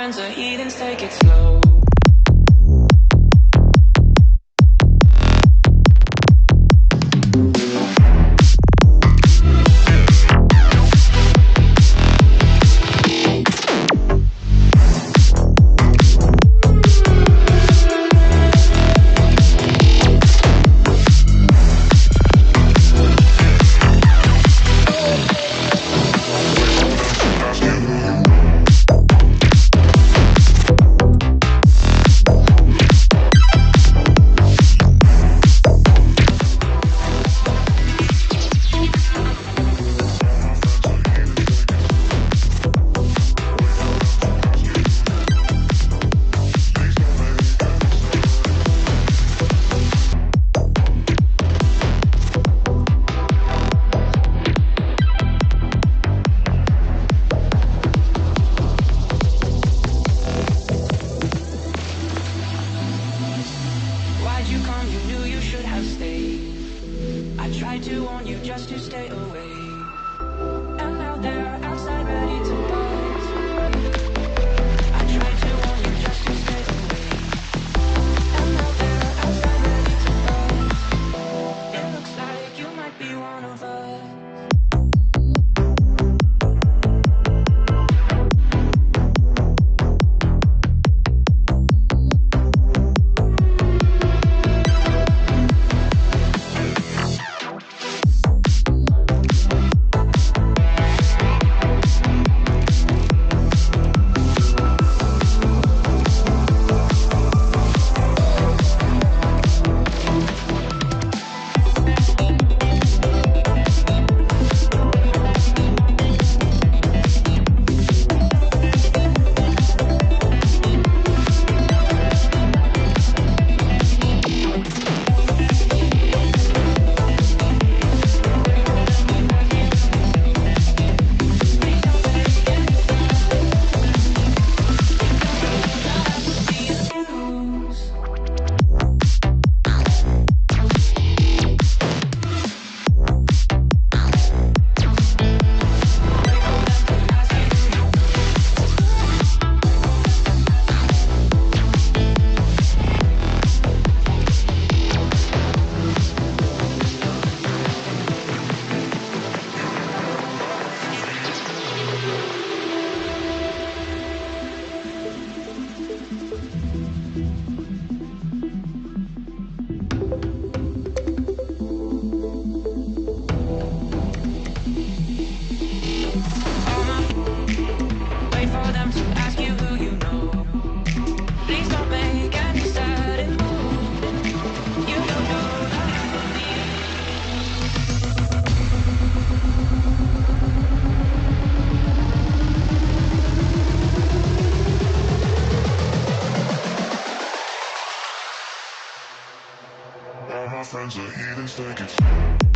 friends are heathens, take it slow. Why'd you come? You knew you should have stayed. I tried to warn you just to stay away. And now they're outside ready to buzz. I tried to warn you just to stay away. And now they're outside ready to buzz. It looks like you might be one of us. Wait for them to ask you who you know. Please don't make any sudden move. You don't know that for me. All my friends are heathens, take it slow.